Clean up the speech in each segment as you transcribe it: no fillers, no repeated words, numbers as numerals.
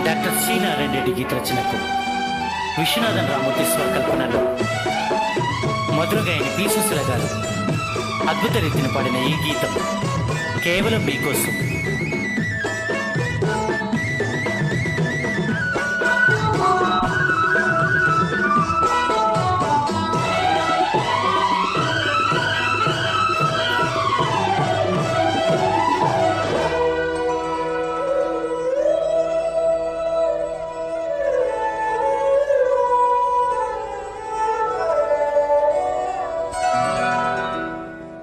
Doctor C Narayana Reddy గీత రచనకు Viswanathan Ramurthy స్వరకల్పనలో మధురగాయని P Susheela గారు అద్భుత రీతిని పాడిన ఈ గీతం కేవలం మీకోసం.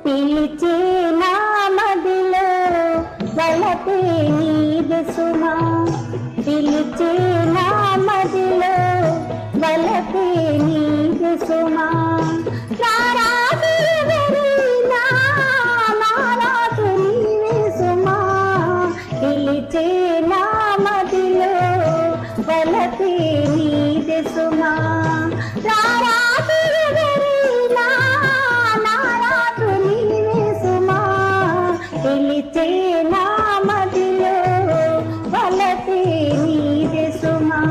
పిలిచే నా మదిలో వలపే నీదు సుమా, పిలిచే నా మదిలో వలపే నీదు సుమా. నారాజు ఎవరైనా నారాజు నీవే సుమా, పిలిచే నా మదిలో వలపే నీదు సుమా. నారాజు ఎవరైనా నారాజు నీవే సుమా, పిలిచే నా మదిలో వలపే నీదే సుమా.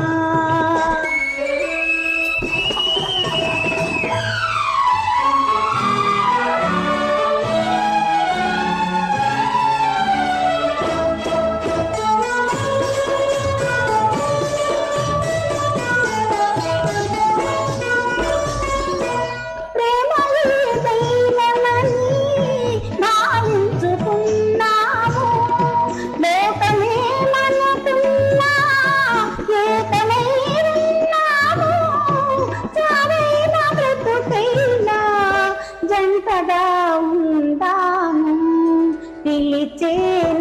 జంటగా ఉందాము, పిలిచే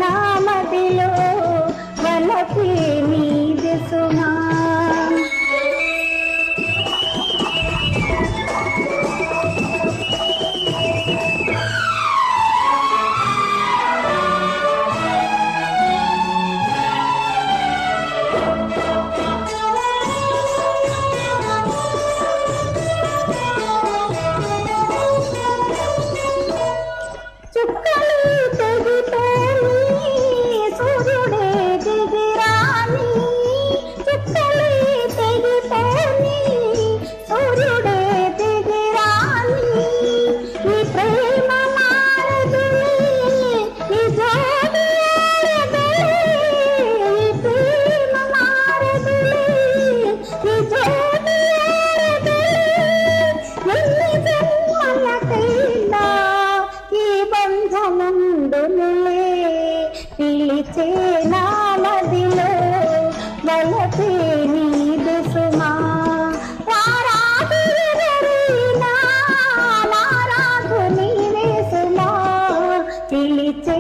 నా మదిలో వలపే నీదే సుమా. చుక్కలు తెగిపోని సూర్యుడే దిగిరాని, చుక్కలు తెగిపోని సూర్యుడే దిగిరాని. ఈ ప్రేమ మారదులే, ఈ జోడి ఆడదులే, ఈ ప్రేమ మారదులే, ఈ జోడి ఆడదులే. ఎన్ని జన్మలకైనా ఈ బంధముండునులే, పిలిచే నా మదిలో వలపే నీదు సుమా. నారాజు ఎవరైనా నారాజు నీవే సుమా, పిలిచే